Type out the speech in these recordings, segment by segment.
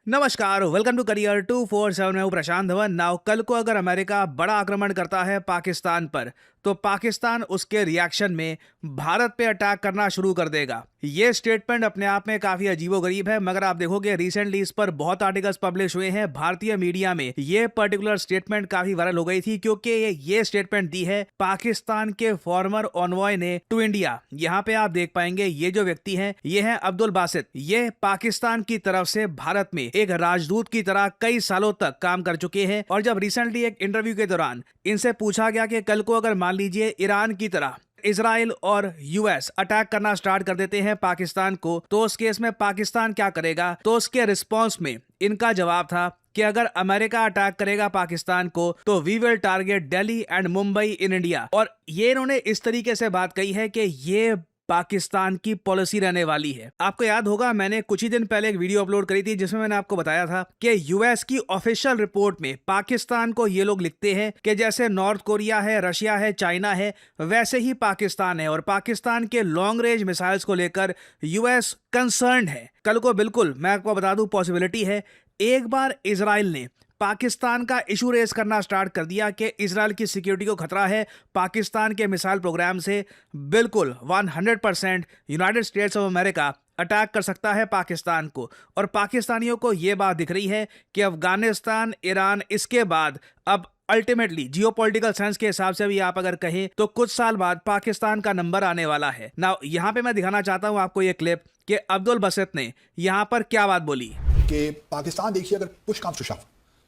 नमस्कार, welcome to career 247। मैं हूं प्रशांत धवन। नाउ कल को अगर अमेरिका बड़ा आक्रमण करता है पाकिस्तान पर, तो पाकिस्तान उसके रिएक्शन में भारत पे अटैक करना शुरू कर देगा। ये स्टेटमेंट अपने आप में काफी अजीबोगरीब है, मगर आप देखोगे रिसेंटली इस पर बहुत आर्टिकल्स पब्लिश हुए हैं। भारतीय मीडिया में ये पर्टिकुलर स्टेटमेंट काफी वायरल हो गई थी, क्योंकि ये स्टेटमेंट दी है पाकिस्तान के फॉर्मर ऑनवॉय ने टू इंडिया। यहाँ पे आप देख पाएंगे ये जो व्यक्ति हैं, ये हैं अब्दुल बासित। ये पाकिस्तान की तरफ से भारत में एक राजदूत की तरह कई सालों तक काम कर चुके हैं। और जब रिसेंटली एक इंटरव्यू के दौरान इनसे पूछा गया कि कल को अगर मान लीजिए ईरान की तरह इजराइल और यूएस अटैक करना स्टार्ट कर देते हैं पाकिस्तान को, तो उस केस में पाकिस्तान क्या करेगा, तो उसके रिस्पॉन्स में इनका जवाब था कि अगर अमेरिका अटैक करेगा पाकिस्तान को तो we will target Delhi and Mumbai in India. और ये इन्होंने इस तरीके से बात कही है कि ये पाकिस्तान की पॉलिसी रहने वाली है। आपको याद होगा मैंने कुछ ही दिन पहले एक वीडियो अपलोड करी थी जिसमें मैंने आपको बताया था कि यूएस की ऑफिशियल रिपोर्ट में पाकिस्तान को ये लोग लिखते हैं कि जैसे नॉर्थ कोरिया है, रशिया है, चाइना है, वैसे ही पाकिस्तान है। और पाकिस्तान के लॉन्ग रेंज मिसाइल्स को लेकर यूएस कंसर्न्ड है। कल को बिल्कुल मैं आपको बता दूं पॉसिबिलिटी है एक बार इजराइल ने पाकिस्तान का इशू रेस करना स्टार्ट कर दिया कि इजराइल की सिक्योरिटी को खतरा है पाकिस्तान के मिसाइल प्रोग्राम से, बिल्कुल 100% United states of America attack कर सकता है पाकिस्तान को। और पाकिस्तानियों को यह बात दिख रही है कि अफगानिस्तान, ईरान, इसके बाद अब अल्टीमेटली जियोपॉलिटिकल सेंस के हिसाब से भी आप अगर कहें तो कुछ साल बाद पाकिस्तान का नंबर आने वाला है। नाउ यहां पे मैं दिखाना चाहता हूं आपको ये क्लिप कि अब्दुल बासित ने यहां पर क्या बात बोली कि पाकिस्तान देखिए अगर push comes to shove,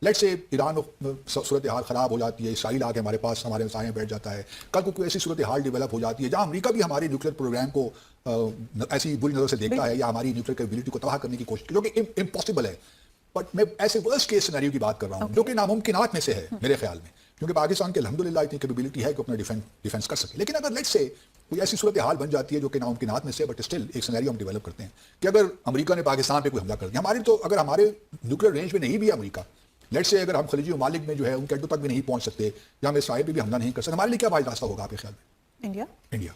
let's say Iran सूरत हाल ख़राब हो जाती है, इसराइल आके हमारे पास हमारे साए बैठ जाता है, कल को कोई ऐसी सूरत हाल डेवलप हो जाती है जहां अमेरिका भी हमारे न्यूक्लियर प्रोग्राम को ऐसी बुरी नज़र से देखता है या हमारी न्यूक्लियर कैपेबिलिटी को तबाह करने की कोशिश, जो कि इम्पॉसिबल है। बट मैं ऐसे वर्स्ट केस सिनेरियो की बात कर रहा हूँ जो कि नामुमकिनात में से है मेरे ख्याल में, क्योंकि पाकिस्तान के अल्हम्दुलिल्लाह इतनी कैपेबिलिटी है कि अपना डिफेंस कर सके। लेकिन अगर लेट्स से कोई ऐसी सूरत हाल बन जाती है जो कि नामुमकिनात में से, बट स्टिल एक सिनेरियो हम डेवलप करते हैं कि अगर अमेरिका ने पाकिस्तान पे कोई हमला कर दिया, हमारी तो अगर हमारे न्यूक्लियर रेंज में नहीं भी अमेरिका, लेट्स से अगर हम खलीजी ममालिक में जो है उनके अड्डों तक भी नहीं पहुंच सकते या हम इसराइल पे भी हमला नहीं कर सकते, हमारे लिए क्या वाइज रास्ता होगा आपके ख्याल में? इंडिया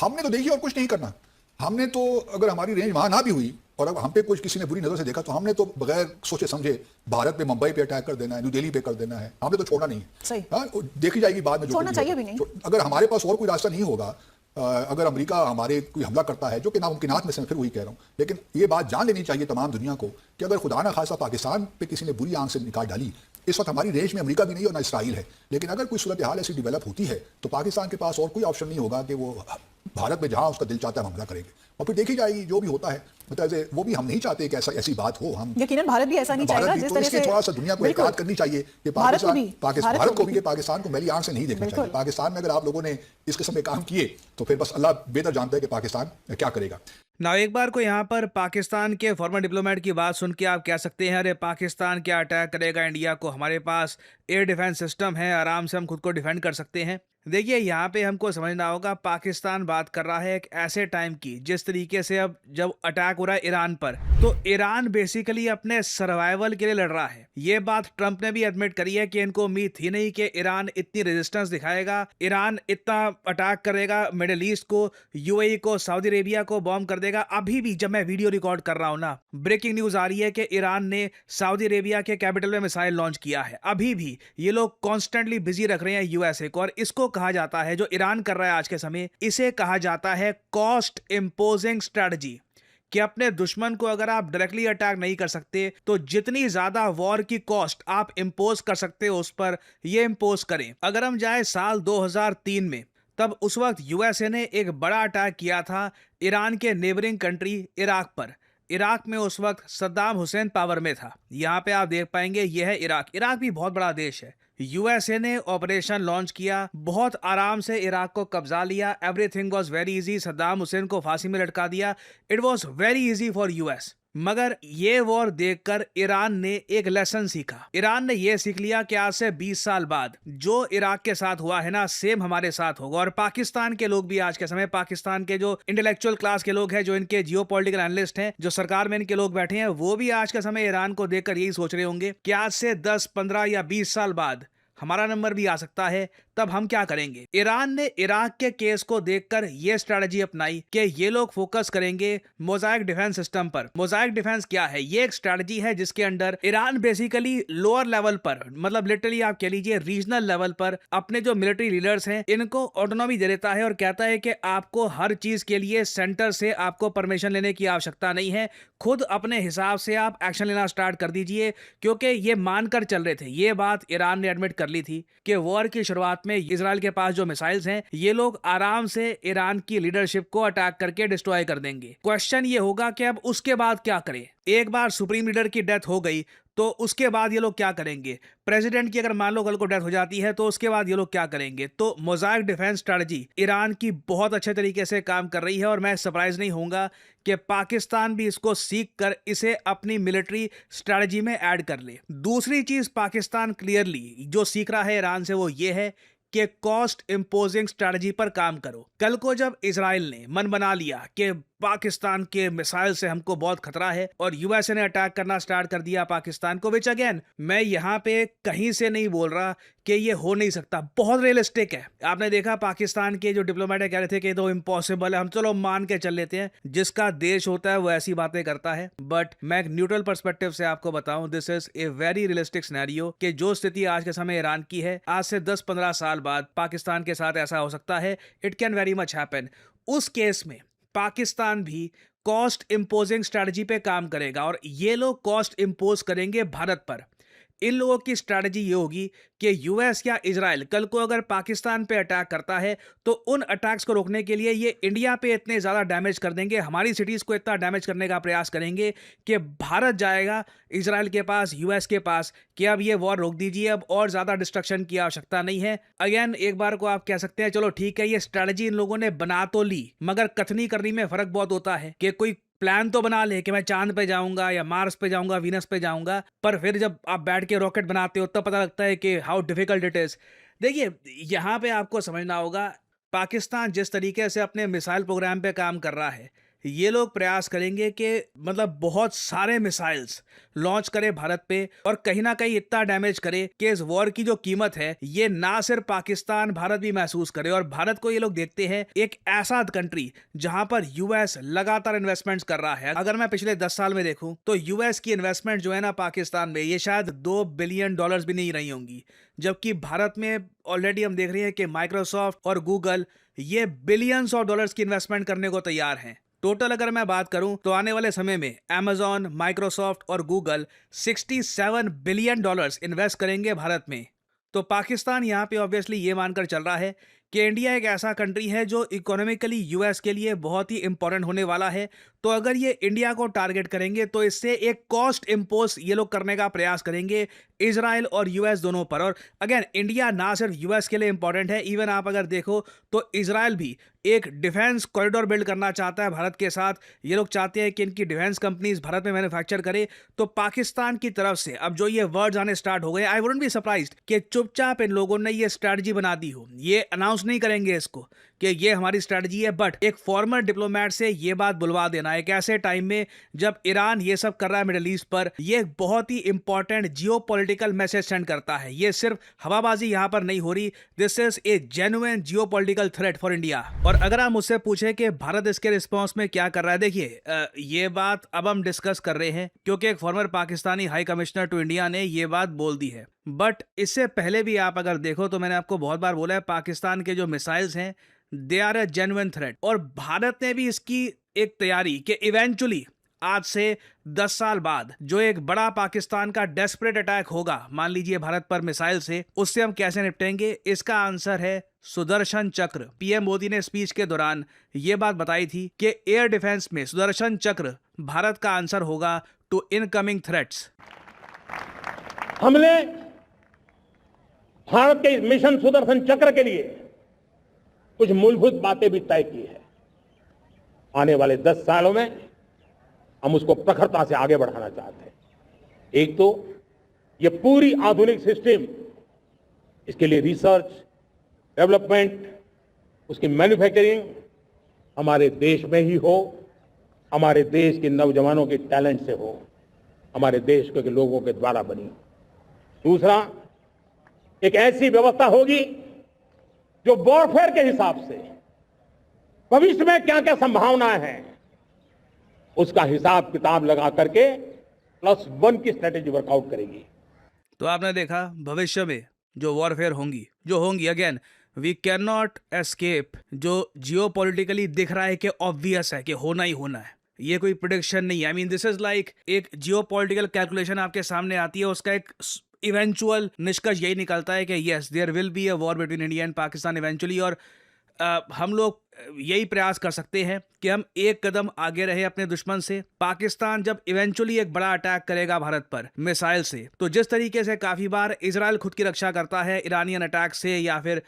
हमने तो देखिए और कुछ नहीं करना। हमने तो अगर हमारी रेंज वहां ना भी हुई और अब हम पे कुछ किसी ने बुरी नजर से देखा तो हमने तो बगैर सोचे समझे भारत पे, मुंबई पे अटैक कर देना है, न्यू दिल्ली पे कर देना है, हमने तो छोड़ना नहीं है। हाँ, देखी जाएगी बाद में, छोड़ना चाहिए भी नहीं। अगर हमारे पास और कोई रास्ता नहीं होगा, अगर अमेरिका हमारे कोई हमला करता है, जो कि नामुमकिनात में से, फिर वही कह रहा हूँ, लेकिन ये बात जान लेनी चाहिए तमाम दुनिया को कि अगर खुदा ना खासा पाकिस्तान पे किसी ने बुरी आंख से निकाल डाली, इस वक्त हमारी रेंज में अमेरिका भी नहीं और ना इसराइल है, लेकिन अगर कोई सूरत हाल ऐसी डेवलप होती है तो पाकिस्तान के पास और कोई ऑप्शन नहीं होगा कि वो भारत में जहां उसका दिल चाहता है हमला करेंगे। और फिर देखी जाएगी जो भी होता है, मतलब वो भी हम नहीं चाहते कि ऐसी बात हो। हम यकीनन भारत भी ऐसा नहीं चाहेगा, जिस तरह से थोड़ा सा दुनिया को एहतियात करनी चाहिए कि भारत को भी पाकिस्तान को मैली आंख से नहीं देखना चाहिए। पाकिस्तान में अगर आप लोगों ने इस किस्म के काम किए तो फिर बस अल्लाह बेहतर जानता है कि पाकिस्तान क्या करेगा। ना एक बार को यहाँ पर पाकिस्तान के फॉर्मर डिप्लोमेट की बात सुन के आप कह सकते हैं अरे पाकिस्तान क्या अटैक करेगा इंडिया को, हमारे पास एयर डिफेंस सिस्टम है, आराम से हम खुद को डिफेंड कर सकते हैं। देखिए यहाँ पे हमको समझना होगा पाकिस्तान बात कर रहा है एक ऐसे टाइम की जिस तरीके से अब जब अटैक हो रहा है ईरान पर, तो ईरान बेसिकली अपने सर्वाइवल के लिए लड़ रहा है। ये बात ट्रंप ने भी एडमिट करी है कि इनको उम्मीद थी नहीं कि ईरान इतनी रेजिस्टेंस दिखाएगा, ईरान इतना अटैक करेगा मिडिल ईस्ट को, यूएई को, सऊदी अरेबिया को बॉम्ब कर देगा। अभी भी जब मैं वीडियो रिकॉर्ड कर रहा हूँ ना, ब्रेकिंग न्यूज आ रही है कि ईरान ने सऊदी अरेबिया के कैपिटल में मिसाइल लॉन्च किया है। अभी भी ये लोग कॉन्स्टेंटली बिजी रख रहे हैं यूएसए को, और इसको कहा जाता है, जो ईरान कर रहा है आज के समय, इसे कहा जाता है कॉस्ट इंपोजिंग स्ट्रेटजी। कि अपने दुश्मन को अगर आप डायरेक्टली अटैक नहीं कर सकते तो जितनी ज्यादा वॉर की कॉस्ट आप इंपोज कर सकते हो उस पर ये इंपोज करें। अगर हम जाए साल 2003 में, तब उस वक्त यूएसए ने एक बड़ा अटैक किया था ईरान के नेबरिंग कंट्री इराक पर। इराक में उस वक्त सद्दाम हुसैन पावर में था। यहाँ पे आप देख पाएंगे यह है इराक। इराक भी बहुत बड़ा देश है। यूएसए ने ऑपरेशन लॉन्च किया, बहुत आराम से इराक को कब्जा लिया। Everything was very easy, Saddam Hussain को फांसी में लटका दिया। It was very easy for US. मगर ये वॉर देखकर ईरान ने एक लेसन सीखा। ईरान ने यह सीख लिया कि आज से 20 साल बाद जो इराक के साथ हुआ है ना, सेम हमारे साथ होगा। और पाकिस्तान के लोग भी आज के समय, पाकिस्तान के जो इंटेलेक्चुअल क्लास के लोग हैं, जो इनके जियोपॉलिटिकल एनालिस्ट हैं, जो सरकार में इनके लोग बैठे हैं, वो भी आज के समय ईरान को देखकर यही सोच रहे होंगे कि आज से 10, 15 या 20 साल बाद हमारा नंबर भी आ सकता है, तब हम क्या करेंगे। ईरान ने इराक के केस को देखकर ये स्ट्रेटजी अपनाई कि ये लोग फोकस करेंगे मोज़ाइक डिफेंस सिस्टम पर। मोज़ाइक डिफेंस क्या है? ये एक स्ट्रेटजी है जिसके under Iran basically lower level पर, मतलब लिटरली आप कह लीजिए रीजनल लेवल पर, अपने जो मिलिट्री लीडर्स हैं इनको ऑटोनॉमी दे देता है और कहता है कि आपको हर चीज के लिए सेंटर से आपको परमिशन लेने की आवश्यकता नहीं है, खुद अपने हिसाब से आप एक्शन लेना स्टार्ट कर दीजिए। क्योंकि ये मानकर चल रहे थे, ये बात ईरान ने एडमिट कर ली थी कि वॉर की शुरुआत में इजराइल के पास जो मिसाइल्स हैं ये लोग आराम से ईरान की लीडरशिप को अटैक करके डिस्ट्रॉय कर देंगे। क्वेश्चन ये होगा कि अब उसके बाद क्या करें। एक बार सुप्रीम लीडर की डेथ हो गई तो उसके बाद ये लोग क्या करेंगे। प्रेसिडेंट की अगर मान लो कल को डेथ हो जाती है तो उसके बाद ये लोग क्या करेंगे। तो मोज़ाइक डिफेंस स्ट्रेटजी ईरान की बहुत अच्छे तरीके से काम कर रही है और मैं सरप्राइज नहीं होऊंगा कि पाकिस्तान भी इसको सीख कर इसे अपनी मिलिट्री स्ट्रेटजी में ऐड कर ले। दूसरी चीज पाकिस्तान क्लियरली जो सीख रहा है ईरान से वो ये है कि कॉस्ट इंपोजिंग स्ट्रेटजी पर काम करो। कल को जब इजराइल ने मन बना लिया कि पाकिस्तान के मिसाइल से हमको बहुत खतरा है और यूएसए ने अटैक करना स्टार्ट कर दिया पाकिस्तान को, विच अगेन मैं यहां पे कहीं से नहीं बोल रहा कि ये हो नहीं सकता, बहुत रियलिस्टिक है। आपने देखा पाकिस्तान के जो डिप्लोमेट कह रहे थे कि तो इम्पॉसिबल है, हम चलो मान के चल लेते हैं, जिसका देश होता है वो ऐसी बातें करता है। बट मैं एक न्यूट्रल पर्सपेक्टिव से आपको बताऊं, this is a very realistic scenario कि जो स्थिति आज के समय ईरान की है, आज से 10-15 साल बाद पाकिस्तान के साथ ऐसा हो सकता है। It can very much happen. उस केस में पाकिस्तान भी कॉस्ट इंपोजिंग स्ट्रेटजी पे काम करेगा और ये लोग कॉस्ट इंपोज करेंगे भारत पर। इन लोगों की स्ट्रेटजी ये होगी कि यूएस या इजराइल कल को अगर पाकिस्तान पे अटैक करता है तो उन अटैक्स को रोकने के लिए ये इंडिया पे इतने ज़्यादा डैमेज कर देंगे, हमारी सिटीज़ को इतना डैमेज करने का प्रयास करेंगे कि भारत जाएगा इजराइल के पास, यूएस के पास कि अब ये वॉर रोक दीजिए, अब और ज़्यादा डिस्ट्रक्शन की आवश्यकता नहीं है। अगेन एक बार को आप कह सकते हैं चलो ठीक है, ये स्ट्रेटजी इन लोगों ने बना तो ली, मगर कथनी करनी में फ़र्क बहुत होता है कि कोई प्लान तो बना ले कि मैं चांद पे जाऊंगा या मार्स पे जाऊंगा, वीनस पे जाऊंगा, पर फिर जब आप बैठ के रॉकेट बनाते हो तब पता लगता है कि हाउ डिफिकल्ट इट इज। देखिए यहां पे आपको समझना होगा, पाकिस्तान जिस तरीके से अपने मिसाइल प्रोग्राम पे काम कर रहा है, ये लोग प्रयास करेंगे कि मतलब बहुत सारे मिसाइल्स लॉन्च करे भारत पे और कहीं ना कहीं इतना डैमेज करे कि इस वॉर की जो कीमत है ये ना सिर्फ पाकिस्तान, भारत भी महसूस करे। और भारत को ये लोग देखते हैं एक ऐसा कंट्री जहां पर यूएस लगातार इन्वेस्टमेंट्स कर रहा है। अगर मैं पिछले 10 साल में देखूं तो यूएस की इन्वेस्टमेंट जो है ना पाकिस्तान में, ये शायद $2 बिलियन भी नहीं रही होंगी, जबकि भारत में ऑलरेडी हम देख रहे हैं कि माइक्रोसॉफ्ट और गूगल ये बिलियंस ऑफ डॉलर्स की इन्वेस्टमेंट करने को तैयार हैं। टोटल अगर मैं बात करूं तो आने वाले समय में Amazon, माइक्रोसॉफ्ट और गूगल $67 बिलियन इन्वेस्ट करेंगे भारत में। तो पाकिस्तान यहां पे ऑब्वियसली ये मानकर चल रहा है कि इंडिया एक ऐसा कंट्री है जो इकोनॉमिकली यूएस के लिए बहुत ही इंपॉर्टेंट होने वाला है। तो अगर ये इंडिया को टारगेट करेंगे तो इससे एक कॉस्ट इंपोज ये लोग करने का प्रयास करेंगे इजराइल और यूएस दोनों पर। और अगेन इंडिया ना सिर्फ यूएस के लिए इंपॉर्टेंट है, इवन आप अगर देखो तो इजराइल भी एक डिफेंस कॉरिडोर बिल्ड करना चाहता है भारत के साथ। ये लोग चाहते हैं कि इनकी डिफेंस कंपनीज भारत में मैन्युफैक्चर करे। तो पाकिस्तान की तरफ से अब जो ये वर्ड्स आने स्टार्ट हो गए, आई वुडंट बी सरप्राइज्ड कि चुपचाप इन लोगों ने ये स्ट्रैटेजी बना दी हो। ये अनाउंस नहीं करेंगे इसको कि ये हमारी स्ट्रैटेजी है, बट एक फॉर्मर डिप्लोमेट से ये बात बुलवा देना एक ऐसे टाइम में जब ईरान ये सब कर रहा है मिडिल ईस्ट पर, ये बहुत ही इंपॉर्टेंट जियोपॉलिटिकल मैसेज सेंड करता है। ये सिर्फ हवाबाजी यहां पर नहीं हो रही, this is a genuine geopolitical threat for India. और अगर आप मुझसे पूछे कि भारत इसके रिस्पॉन्स में क्या कर रहा है, देखिए ये बात अब हम डिस्कस कर रहे हैं क्योंकि एक former Pakistani high commissioner to India ने ये बात बोल दी है। बट इससे पहले भी आप अगर देखो तो मैंने आपको बहुत बार बोला है पाकिस्तान के जो मिसाइल्स हैं they are a genuine threat. और भारत ने भी इसकी एक तैयारी कि इवेंचुअली आज से 10 साल बाद जो एक बड़ा पाकिस्तान का डेस्परेट अटैक होगा मान लीजिए भारत पर मिसाइल से, उससे हम कैसे निपटेंगे। इसका आंसर है सुदर्शन चक्र। पीएम मोदी ने स्पीच के दौरान यह बात बताई थी कि एयर डिफेंस में सुदर्शन चक्र भारत का आंसर होगा टू इनकमिंग थ्रेट्स। हमने भारत के इस मिशन सुदर्शन चक्र के लिए कुछ मूलभूत बातें भी तय की है। आने वाले 10 सालों में हम उसको प्रखरता से आगे बढ़ाना चाहते हैं। एक तो ये पूरी आधुनिक सिस्टम, इसके लिए रिसर्च, डेवलपमेंट, उसकी मैन्युफैक्चरिंग हमारे देश में ही हो, हमारे देश के नौजवानों के टैलेंट से हो, हमारे देश के लोगों के द्वारा बनी। दूसरा, एक ऐसी व्यवस्था होगी जो वॉरफेयर के हिसाब से भविष्य में क्या क्या संभावनाएं हैं उसका हिसाब किताब लगा करके +1 की स्ट्रेटेजी वर्कआउट करेगी। तो आपने देखा भविष्य में जो वॉरफेयर होंगी अगेन वी कैन नॉट एस्केप जो जियोपॉलिटिकली दिख रहा है कि ऑब्वियस है कि होना ही होना है, ये कोई प्रिडिक्शन नहीं है। I mean this is like एक जियोपॉलिटिकल कैलकुलेशन आपके सामने आती है, उसका एक इवेंचुअल निष्कर्ष यही निकलता है कि yes there will be a war between India and Pakistan eventually. और हम लोग यही प्रयास कर सकते हैं कि हम एक कदम आगे रहे अपने दुश्मन से। पाकिस्तान जब इवेंचुअली एक बड़ा अटैक करेगा भारत पर मिसाइल से, तो जिस तरीके से काफ़ी बार इजराइल खुद की रक्षा करता है ईरानियन अटैक से, या फिर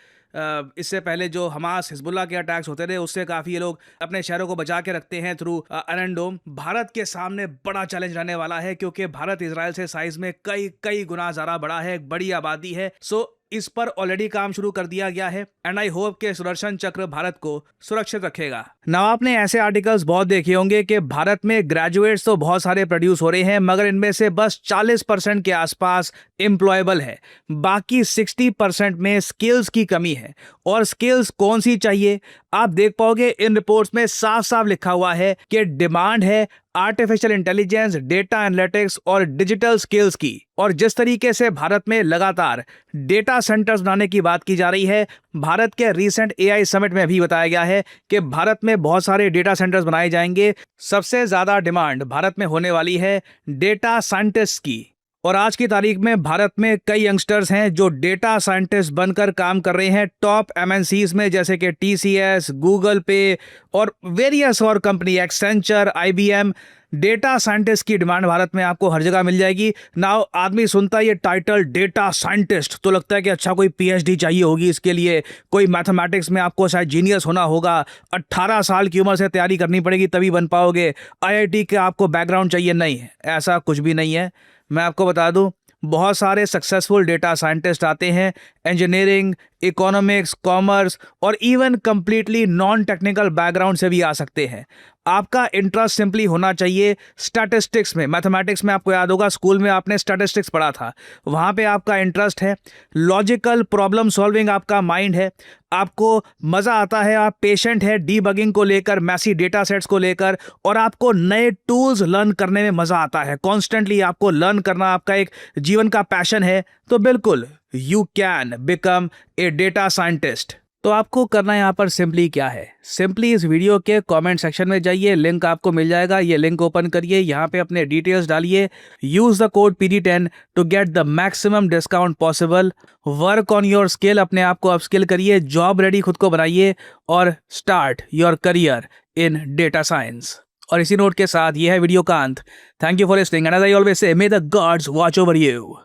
इससे पहले जो हमास हिजबुल्लाह के अटैक्स होते थे उससे काफ़ी ये लोग अपने शहरों को बचा के रखते हैं थ्रू आयरन डोम। भारत के सामने बड़ा चैलेंज रहने वाला है क्योंकि भारत इजराइल से साइज में कई गुना ज़्यादा बड़ा है, एक बड़ी आबादी है। सो इस पर ऑलरेडी काम शुरू कर दिया गया है एंड आई होप के सुदर्शन चक्र भारत को सुरक्षित रखेगा। नाउ आपने ऐसे आर्टिकल्स बहुत देखे होंगे कि भारत में ग्रेजुएट्स तो बहुत सारे प्रोड्यूस हो रहे हैं, मगर इनमें से बस 40% के आसपास एम्प्लॉयबल है, बाकी 60% में स्किल्स की कमी है। और स्किल्स कौन सी चाहिए आप देख पाओगे इन रिपोर्ट्स में साफ साफ लिखा हुआ है कि डिमांड है आर्टिफिशियल इंटेलिजेंस, डेटा एनालिटिक्स और डिजिटल स्किल्स की। और जिस तरीके से भारत में लगातार डेटा सेंटर्स बनाने की बात की जा रही है, भारत के रीसेंट एआई समिट में भी बताया गया है कि भारत में बहुत सारे डेटा सेंटर्स बनाए जाएंगे। सबसे ज्यादा डिमांड भारत में होने वाली है डेटा साइंटिस्ट की। और आज की तारीख में भारत में कई यंगस्टर्स हैं जो डेटा साइंटिस्ट बनकर काम कर रहे हैं टॉप एमएनसीज में, जैसे कि टीसीएस, गूगल पे और वेरियस और company Accenture, IBM. Data scientist की डिमांड भारत में आपको हर जगह मिल जाएगी। नाउ आदमी सुनता है ये टाइटल डेटा साइंटिस्ट तो लगता है कि अच्छा कोई पीएचडी चाहिए होगी इसके लिए, कोई मैथमेटिक्स में आपको शायद जीनियस होना होगा, 18 साल की उम्र से तैयारी करनी पड़ेगी तभी बन पाओगे, आईआईटी का आपको बैकग्राउंड चाहिए। नहीं, ऐसा कुछ भी नहीं है। मैं आपको बता दूं बहुत सारे सक्सेसफुल डेटा साइंटिस्ट आते हैं इंजीनियरिंग, इकोनॉमिक्स, कॉमर्स और even completely non technical background से भी आ सकते हैं। आपका इंटरेस्ट सिंपली होना चाहिए स्टैटिस्टिक्स में। मैथमेटिक्स में आपको याद होगा स्कूल में आपने स्टैटिस्टिक्स पढ़ा था, वहाँ पे आपका इंटरेस्ट है, लॉजिकल प्रॉब्लम सॉल्विंग आपका माइंड है, आपको मज़ा आता है, आप पेशेंट है डीबगिंग को लेकर, मैसी डेटा सेट्स को लेकर, और आपको नए टूल्स लर्न करने में मज़ा आता है। कॉन्स्टेंटली आपको लर्न करना आपका एक जीवन का पैशन है, तो बिल्कुल you can become a data scientist. तो आपको करना यहाँ पर सिंपली क्या है, सिंपली इस वीडियो के कमेंट सेक्शन में जाइए, लिंक आपको मिल जाएगा, ये लिंक ओपन करिए, यहाँ पे अपने डिटेल्स डालिए, use the code PD10 to get the maximum discount possible. Work on your skill, अपने आप को अपस्किल करिए, जॉब रेडी खुद को बनाइए और start your career in data science. और इसी नोट के साथ ये है वीडियो का अंत। Thank you for listening and as I always say, may the gods watch over you.